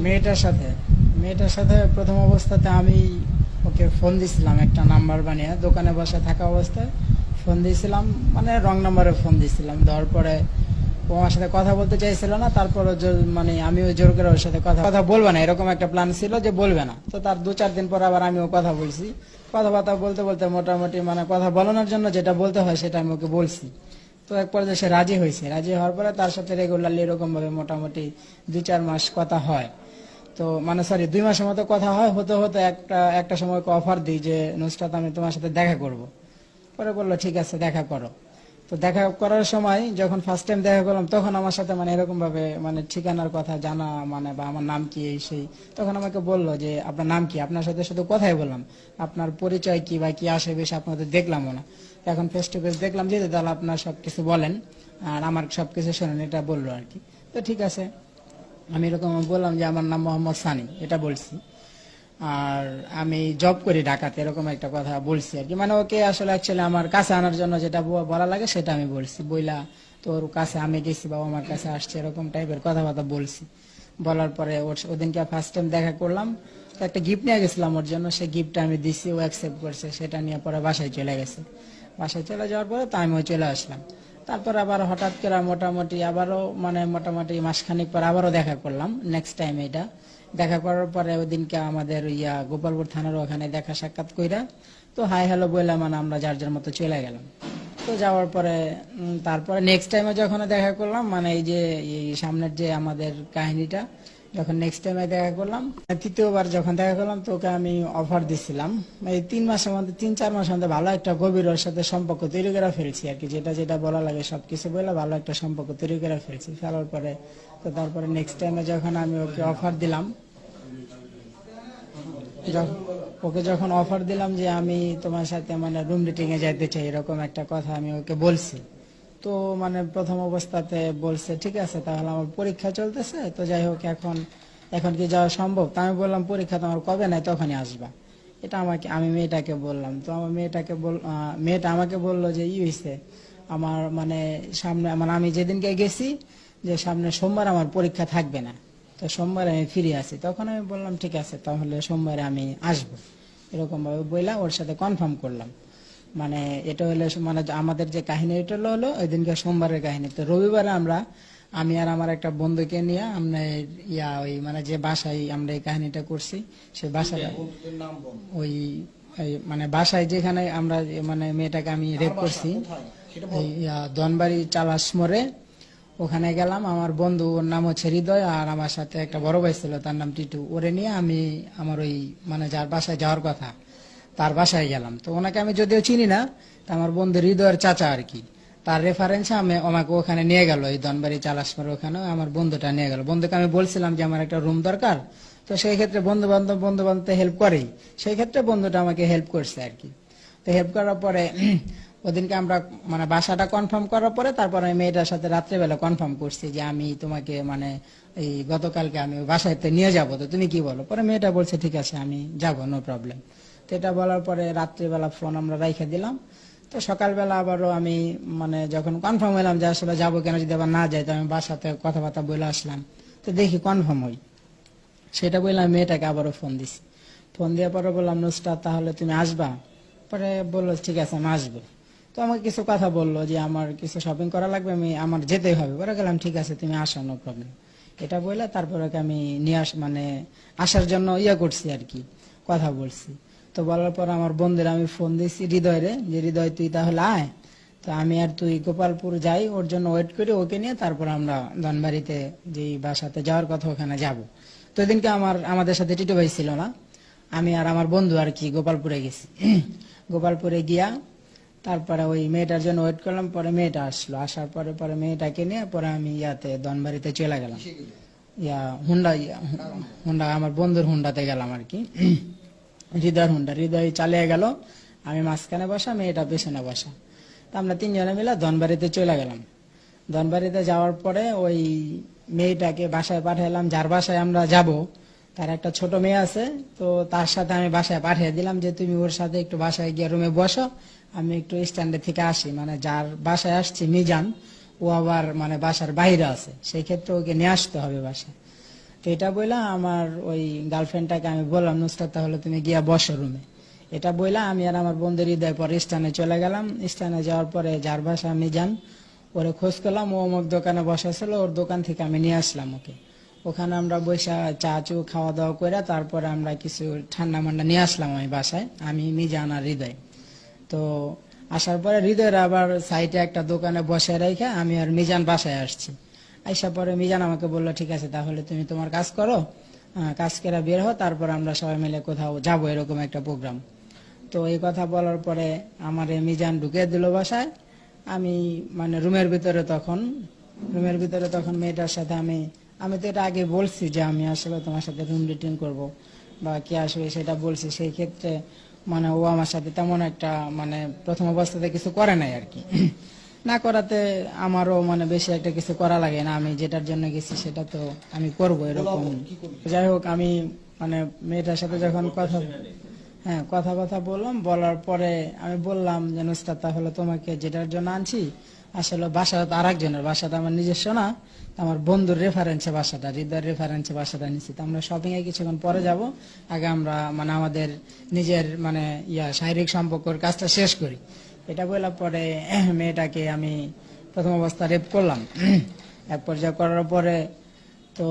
মেয়েটার সাথে প্রথম অবস্থাতে আমি ওকে ফোন দিছিলাম, একটা নাম্বার বানিয়ে দোকানে বসে থাকা অবস্থায় ফোন দিয়েছিলাম, মানে রং নাম্বারে ফোন দিয়েছিলাম। দেওয়ার পরে ও আমার সাথে কথা বলতে চাইছিল না। তারপরে মানে আমি ওই জোর করে ওর সাথে কথা কথা বলবে না, এরকম একটা প্ল্যান ছিল যে বলবে না। তো তার 2-4 দিন পর আবার আমিও কথা বলছি। কথাবার্তা বলতে বলতে মোটামুটি মানে কথা বলানোর জন্য যেটা বলতে হয় সেটা আমি ওকে বলছি। তো এক পর্যায়ে সে রাজি হয়েছে। রাজি হওয়ার পরে তার সাথে রেগুলারলি এরকম ভাবে মোটামুটি 2-4 মাস কথা হয়। তো মানে সরি 2 মাসের মতো কথা হয়। হতে হতে একটা সময় অফার দিই যে নুসরাত, আমি তোমার সাথে দেখা করব। পরে বললো ঠিক আছে দেখা করো। তো দেখা করার সময় যখন ফার্স্ট টাইম দেখা করলাম তখন আমার সাথে মানে এরকম ভাবে মানে ঠিকানার কথা জানা, মানে বা আমার নাম কি এই সেই, তখন আমাকে বললো যে আপনার নাম কি, আপনার সাথে শুধু কথাই বললাম, আপনার পরিচয় কি বা কি আসে বেশি আপনাদের দেখলামও না। এখন ফেস টু ফেস দেখলাম যে তাহলে আপনার সবকিছু বলেন আর আমার সবকিছু শোনেন, এটা বললো আর কি। তো ঠিক আছে, আমি এরকম বললাম যে আমার নাম মোহাম্মদ সানি, এটা বলছি। আর আমি জব করি ঢাকাতে, এরকম একটা কথা বলছি আর কি। মানে ওকে আসলে অ্যাকচুয়ালি আমার কাছে আনার জন্য যেটা বলা লাগে সেটা আমি বলছি। বইলা তোর কাছে আমি গেছি, বাবা আমার কাছে আসছে, এরকম টাইপের কথাবার্তা বলছি। বলার পরে ওদিনকে ফার্স্ট টাইম দেখা করলাম, তো একটা গিফট নিয়ে গেছিলাম ওর জন্য, সেই গিফটটা আমি দিছি, ও অ্যাকসেপ্ট করছে। সেটা নিয়ে পরে বাসায় চলে গেছে। বাসায় চলে যাওয়ার পরে তো আমিও চলে আসলাম। তারপর আবার হঠাৎ করে মোটামুটি আবারও মানে মোটামুটি মাসখানিক পর আবারও দেখা করলাম, নেক্সট টাইম এটা। দেখা করার পরে ওদিনকে আমাদের গোপালপুর থানার ওখানে দেখা সাক্ষাৎ কইরা তো হাই হ্যালো বললাম, মানে আমরা যার যার মতো চলে গেলাম। তো যাওয়ার পরে তারপরে নেক্সট টাইমে যখন দেখা করলাম, মানে এই যে এই সামনের যে আমাদের কাহিনীটা, যখন নেক্সট টাইমে দেখা করলাম, তৃতীয়বার যখন দেখা করলাম, তো ওকে আমি অফার দিছিলাম এই 3 মাসের মধ্যে, 3-4 মাসের মধ্যে ভালো একটা গভীর ওর সাথে সম্পর্ক তৈরি করে ফেলছি আর কি। যেটা যেটা বলা লাগে সবকিছু বলে ভালো একটা সম্পর্ক তৈরি করে ফেলছি। ফেলার পরে তো তারপরে নেক্সট টাইমে যখন আমি ওকে অফার দিলাম, ওকে যখন অফার দিলাম যে আমি তোমার সাথে মানে রুম ডেটিং এ যাইতে চাই, এরকম একটা কথা আমি ওকে বলছি। তো মানে প্রথম অবস্থাতে বলছে ঠিক আছে, তাহলে আমার পরীক্ষা চলতেছে, তো যাই হোক এখন এখন কি যাওয়া সম্ভব? তা আমি বললাম পরীক্ষা তোমার কবে নাই তখনই আসবা। এটা আমি মেয়েটাকে বললাম। তো আমার মেয়েটা আমাকে বললো যে হয়েছে আমার মানে সামনে মানে আমি যেদিনকে গেছি যে সামনে সোমবার আমার পরীক্ষা থাকবে না, তো সোমবারে আমি ফিরে আসি। তখন আমি বললাম ঠিক আছে তাহলে সোমবারে আমি আসবো, এরকম ভাবে বইলা ওর সাথে কনফার্ম করলাম। মানে এটা হলো মানে আমাদের যে কাহিনী, এটা হলো ওই দিনকে সোমবারের কাহিনী। তো রবিবারে আমি আর আমার একটা বন্ধুকে নিয়ে আমরা ওই মানে যে বাসায় আমরা এই কাহিনীটা করছি, সেই বাসাটা ওই মানে বাসায় যেখানে আমরা মানে মেয়েটাকে আমি রেপ করছি, দনবাড়ি চালাস মোড়ে, ওখানে গেলাম। আমার বন্ধু, ওর নাম হচ্ছে হৃদয়, আর আমার সাথে একটা বড় ভাই ছিল, তার নাম টিটু। ওরে নিয়ে আমি আমার ওই মানে যার বাসায় যাওয়ার কথা তার বাসায় গেলাম। তো ওনাকে আমি যদিও চিনি না, তা আমার বন্ধু হৃদয়ের চাচা আর কি, তার রেফারেন্সে আমাকে ওখানে নিয়ে গেল, এই দনবাড়ি চালাসমোড় ওখানে আমার বন্ধুটা নিয়ে গেল। বন্ধুকে আমি বলছিলাম যে আমার একটা রুম দরকার, তো সেই ক্ষেত্রে বন্ধু বান্ধব হেল্প করেই, সেই ক্ষেত্রে বন্ধুটা আমাকে হেল্প করছে আর কি। তো হেল্প করার পরে ওদিনকে আমরা মানে বাসাটা কনফার্ম করার পরে তারপর আমি মেয়েটার সাথে রাত্রেবেলা কনফার্ম করছি যে আমি তোমাকে মানে এই গতকালকে আমি বাসায় নিয়ে যাব, তো তুমি কি বলো? পরে মেয়েটা বলছে ঠিক আছে আমি যাব, নো প্রবলেম। তো এটা বলার পরে রাত্রিবেলা ফোন আমরা রাইখে দিলাম। তো সকালবেলা আবারও আমি মানে যখন কনফার্ম হলাম যে আসলে যাবো, কেন যদি আবার না যাই, তো আমি বাসাতে কথাবার্তা বলে আসলাম। তো দেখি কনফার্ম হই, সেটা বললাম মেয়েটাকে আবারও ফোন দিছি। ফোন দেওয়ার পরে বললাম নুসরাত তাহলে তুমি আসবা? পরে বললো ঠিক আছে আমি আসবো। তো আমাকে কিছু কথা বললো যে আমার কিছু শপিং করা লাগবে, আমার যেতেই হবে। পরে গেলাম ঠিক আছে তুমি আসো, নো প্রবলেম। এটা বললে তারপরে আমি নিয়ে মানে আসার জন্য করছি আর কি, কথা বলছি। তো বলার পর আমার বন্ধুরা আমি ফোন দিয়েছি হৃদয় যে হৃদয় তুই তাহলে আয়, তো আমি আর তুই গোপালপুর যাই, ওর জন্য ওয়েট করি, ওকে নিয়ে তারপর আমরা ধনবাড়িতে যে বাসাতে যাওয়ার কথা ওখানে যাব। তো এদিনকে আমাদের সাথে টিটু ভাই ছিল না, আমি আর আমার বন্ধু আর কি গোপালপুরে গেছি। গোপালপুরে গিয়া তারপরে ওই মেয়েটার জন্য ওয়েট করলাম। পরে মেয়েটা আসলো, আসার পরে পরে মেয়েটাকে নিয়ে পরে আমি ধনবাড়িতে চলে গেলাম। হুন্ডা হুন্ডা আমার বন্ধুর হুন্ডাতে গেলাম আর কি, হৃদয় চালিয়ে গেল, আমি মাঝখানে বসা, মেয়েটা পেছনে বসা। তা আমরা 3 জনে মিলে ধনবাড়িতে চলে গেলাম। ধনবাড়িতে যাওয়ার পরে ওই মেয়েটাকে বাসায় পাঠালাম, যার বাসায় আমরা যাব তার একটা ছোট মেয়ে আছে। তো তার সাথে আমি বাসায় পাঠিয়ে দিলাম যে তুমি ওর সাথে একটু বাসায় গিয়ে রুমে বসো, আমি একটু স্ট্যান্ডে থেকে আসি। মানে যার বাসায় আসছি মিজান, ও আবার মানে বাসার বাইরে আছে, সেই ক্ষেত্রে ওকে নিয়ে আসতে হবে বাসায়। তো এটা বললাম আমার ওই গার্লফ্রেন্ডটাকে আমি বললাম, নুসরাত তাহলে তুমি গিয়া বসো রুমে। এটা বললাম আমি আর আমার বন্ধুর হৃদয় পরে স্থানে চলে গেলাম। স্থানে যাওয়ার পরে যার বাসা আমি যান, ওরে খোঁজ করলাম, ও অমুক দোকানে বসা ছিল, ওর দোকান থেকে আমি নিয়ে আসলাম ওকে। ওখানে আমরা বসে চা চু খাওয়া দাওয়া করে তারপরে আমরা কিছু ঠান্ডা মান্ডা নিয়ে আসলাম আমি বাসায়, আমি মিজান আর হৃদয়। তো আসার পরে হৃদয়ের আবার সাইডে একটা দোকানে বসে রেখে আমি আর মিজান বাসায় আসছি। আইসা পরে মিজান আমাকে বললো ঠিক আছে তাহলে তুমি তোমার কাজ করো, কাজ করে বের হও, তারপর আমরা সবাই মিলে কোথাও যাবো, এরকম একটা প্রোগ্রাম। তো এই কথা বলার পরে আমার মিজান ঢুকে দিল বাসায়। আমি মানে রুমের ভিতরে তখন মেয়েটার সাথে আমি তো এটা আগে বলছি যে আমি আসলে তোমার সাথে রুম ডেটিং করব বা কি আসবে সেটা বলছি। সেই ক্ষেত্রে মানে ও আমার সাথে তেমন একটা মানে প্রথম অবস্থাতে কিছু করে নাই আর কি। না করাতে আমারও মানে বেশি একটা কিছু করা লাগে না, আমি যেটার জন্য গেছি সেটা তো আমি করব এরকম। যাই হোক আমি মানে মেয়েটার সাথে যখন কথা বললাম, বলার পরে আমি বললাম যে নুসরাত তাহলে তোমাকে যেটার জন্য আনছি আসলে বাসাটা তো আরেকজনের, বাসাটা আমার নিজস্ব না, আমার বন্ধুর রেফারেন্সে বাসাটা, হৃদয়ের রেফারেন্সে বাসাটা নিচ্ছি। তো আমরা শপিং এ কিছুক্ষণ পরে যাব, আগে আমরা মানে আমাদের নিজের মানে শারীরিক সম্পর্কের কাজটা শেষ করি। এটা বলার পরে মেয়েটাকে আমি প্রথম অবস্থা রেপ করলাম। এক পর্যায়ে করার পরে তো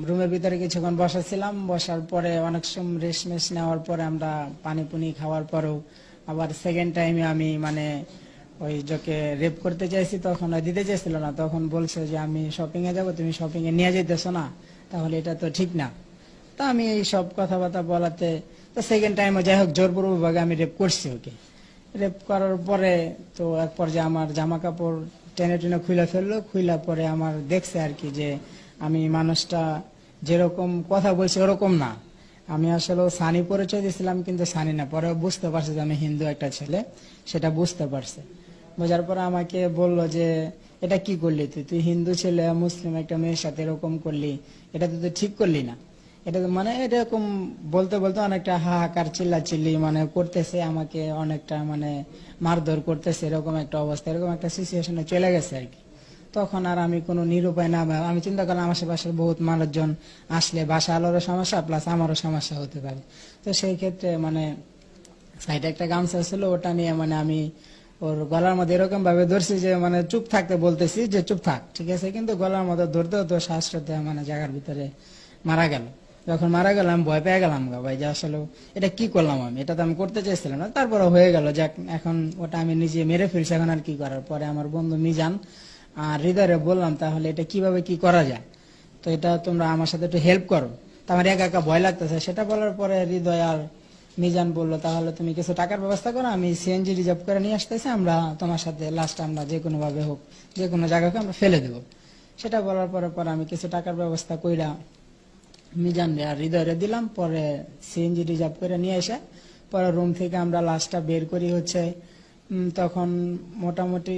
রুমের ভিতরে কিছুক্ষণ বসাছিলাম, বসার পরে অনেক সময় রেস্ট মেস নেওয়ার পরে আমরা পানি পুনি খাওয়ার পরেও আবার সেকেন্ড টাইমে আমি মানে ওই যাকে রেপ করতে চাইছি তখন দিতে চাইছিল না, তখন বলছে যে আমি শপিং এ যাবো, তুমি শপিং এ নিয়ে যেতেছো না, তাহলে এটা তো ঠিক না। তা আমি এই সব কথাবার্তা বলাতে তো সেকেন্ড টাইমে যাই হোক জোরপূর্বকভাবে আমি রেপ করছি ওকে। রেপ করার পরে তো এক পর্যায়ে আমার জামা কাপড় টেনে টেনে খুলে ফেললো, খুইলা পরে আমার দেখছে আর কি যে আমি মানুষটা যেরকম কথা বলছি ওরকম না, আমি আসলে সানি পরিচয় দিয়েছিলাম কিন্তু সানি না। পরে বুঝতে পারছে যে আমি হিন্দু একটা ছেলে, সেটা বুঝতে পারছে। বোঝার পরে আমাকে বলল যে এটা কি করলি তুই হিন্দু ছেলে মুসলিম একটা মেয়ের সাথে এরকম করলি, এটা তো তুই ঠিক করলি না। এটা তো মানে এরকম বলতে বলতে অনেকটা হাহাকার চিল্লাচিল্লি মানে করতেছে, আমাকে অনেকটা মানে মারধর করতেছে, এরকম একটা অবস্থা, এরকম একটা সিচুয়েশনে চলে গেছে আর কি। তখন আর আমি কোনো নিরুপায় না, আমি চিন্তা করলাম আশেপাশের বহুত মানুষজন আসলে বাসা আলোরও সমস্যা প্লাস আমারও সমস্যা হতে পারে। তো সেই ক্ষেত্রে মানে সাইডে একটা গামছা ছিল, ওটা নিয়ে মানে আমি ওর গলার মধ্যে এরকম ভাবে ধরছি যে মানে চুপ থাকতে বলতেছি যে চুপ থাক, ঠিক আছে, কিন্তু গলার মধ্যে ধরতে তো শ্বাসরতে মানে জায়গার ভিতরে মারা গেল। যখন মারা গেল আমি ভয় পেয়ে গেলাম ভাই যে আসলে এটা কি করলাম, আমি এটা তো আমি করতে চাইছিলাম না, তারপরে হয়ে গেল যাক, এখন ওটা আমি নিজে মেরে ফেলছি, এখন আর কি করার। পরে আমার বন্ধু মিজান আর হৃদয়ে বললাম তাহলে এটা কিভাবে কি করা যায়, তো এটা তোমরা আমার সাথে একটু হেল্প করো, তো আমার একা একা ভয় লাগতেছে। সেটা বলার পরে হৃদয় আর মিজান বললো তাহলে তুমি কিছু টাকার ব্যবস্থা করো, আমি সিএনজি রিজার্ভ করে নিয়ে আসতেছি, আমরা তোমার সাথে লাস্ট আমরা যে কোনো ভাবে হোক যে কোনো জায়গাকে আমরা ফেলে দেবো। সেটা বলার পরে আমি কিছু টাকার ব্যবস্থা কইরা মিজান আর হৃদয়ে দিলাম, পরে সিএনজি রিজার্ভ করে নিয়ে এসে পরে রুম থেকে আমরা লাস্টটা বের করি হচ্ছে তখন মোটামুটি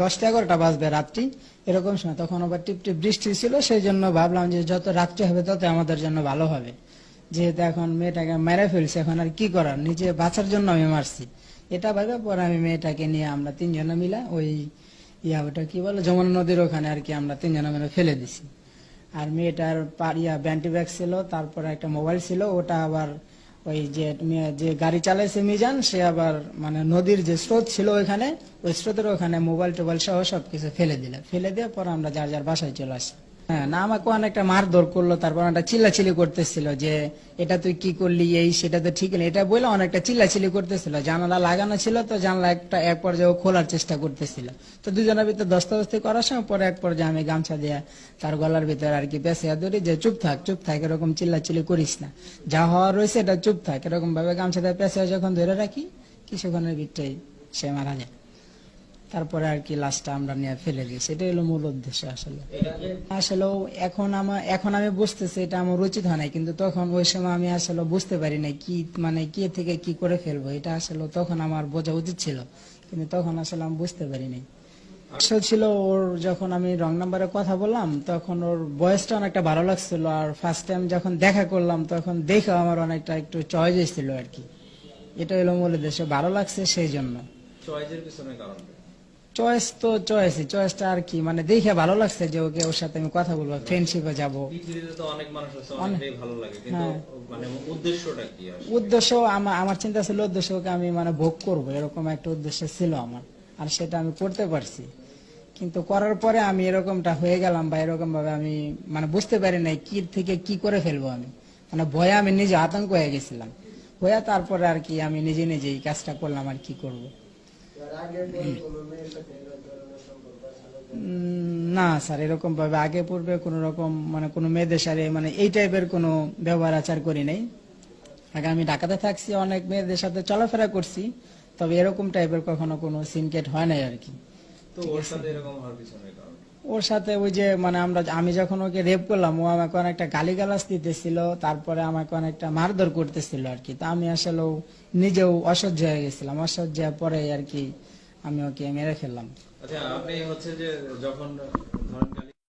10টা-11টা বাজবে রাত্রি এরকম সময়। তখন আবার টিপটিপ বৃষ্টি ছিল, সেই জন্য ভাবলাম যে যত রাত্রি হবে তত আমাদের জন্য ভালো হবে, যেহেতু এখন মেয়েটাকে মেরে ফেলছে, এখন আর কি করার, নিজে বাঁচার জন্য আমি মারছি। এটা ভাবে পরে আমি মেয়েটাকে নিয়ে আমরা তিনজনে মিলে ওই ওটা কি বলে যমুনা নদীর ওখানে আর কি আমরা তিনজনে মিলে ফেলে দিছি। আর মেয়েটার ব্যান্টি ব্যাগ ছিল, তারপরে একটা মোবাইল ছিল, ওটা আবার ওই যে গাড়ি চালাইছে মিজান সে আবার মানে নদীর যে স্রোত ছিল ওইখানে, ওই স্রোতের ওখানে মোবাইল টোবাইল সহ সবকিছু ফেলে দিয়ে পরে আমরা যার যার বাসায় চলে আসি। হ্যাঁ না, আমাকে অনেকটা মারধর করলো, তারপর একটা চিল্লাচিল্লি করতেছিল যে এটা তুই কি করলি, এই সেটা তো ঠিক নেই, এটা বলে অনেকটা চিল্লাচিল্লি করতেছিল। জানালা লাগানো ছিল তো জানলা একটা এক পর্যায়ে খোলার চেষ্টা করতেছিল, তো দুজনের ভিতরে দস্তাদস্তি করার সময় পরে এক পর্যায়ে আমি গামছা দিয়ে তার গলার ভিতরে আর কি পেঁচিয়ে ধরি যে চুপ থাক এরকম চিল্লাচিল্লি করিস না, যা হওয়ার রয়েছে এটা চুপ থাক, এরকম ভাবে গামছা দিয়ে পেঁচিয়ে যখন ধরে রাখি কিছুক্ষণের ভিতরেই সে মারা যায়। তারপরে আর কি লাশটা আমরা নিয়ে ফেলে দিয়েছি, এটাই হলো মূল উদ্দেশ্য। আসলেও এখন আমি বুঝতেছি এটা আমার উচিত হয় নাই, কিন্তু তখন ওই সময় আমি আসলে বুঝতে পারি নাই কি মানে কি থেকে কি করে ফেলবো, এটা আসলে তখন আমার বোঝা উচিত ছিল, কিন্তু তখন আসলে আমি বুঝতে পারি নাই। ছিল ওর যখন আমি রং নাম্বারে কথা বললাম তখন ওর বয়সটা অনেকটা ভালো লাগছিল, আর ফার্স্ট টাইম যখন দেখা করলাম তখন দেখে আমার অনেকটা একটু চয়েস ছিল আর কি, এটা হলো মূল উদ্দেশ্য, ভালো লাগছে সেই জন্য। চয়েস তো চয়েসটা আর কি, মানে দেখে ভালো লাগছে যে ওকে, ওর সাথে আমি কথা বলবো, ফ্রেন্ডশিপে যাব। পৃথিবীতে তো অনেক মানুষ আছে, অনেকটাই ভালো লাগে, কিন্তু মানে উদ্দেশ্যটা কি আসলে? উদ্দেশ্য আমার চিন্তা ছিল, উদ্দেশ্য ওকে আমি মানে ভোগ করব, এরকম একটা উদ্দেশ্য ছিল আমার, আর সেটা আমি করতে পারছি। কিন্তু করার পরে আমি এরকমটা হয়ে গেলাম, বা এরকম ভাবে আমি মানে বুঝতে পারি নাই কি থেকে কি করে ফেলবো আমি, মানে ভয়ে আমি নিজে আতঙ্ক হয়ে গেছিলাম। হয়ে তারপরে আর কি আমি নিজেই কাজটা করলাম, আর কি করব। না স্যার, এরকম ভাবে আগে পূর্বে কোন রকম মানে কোনো মেয়েদের সাথে মানে এই টাইপের কোনো ব্যবহার আচার করি নাই। আগে আমি ঢাকাতে থাকছি, অনেক মেয়েদের সাথে চলাফেরা করছি, তবে এরকম টাইপের কখনো কোনো সিনকেট হয় নাই আর কি। তো ওর সাথে এরকম হওয়ার পিছনে কারণ? ওর সাথে ওই যে মানে আমি যখন ওকে রেপ করলাম, ও আমাকে অনেকটা গালিগালাজ দিতেছিল, তারপরে আমাকে অনেকটা মারধর করতেছিল আর কি। তা আমি আসলে নিজেও অসহ্য হয়ে গেছিলাম, অসহ্য হয়ে পরে আর কি আমি ওকে মেরে ফেললাম। আচ্ছা, আপনি হচ্ছে যে যখন ধরেন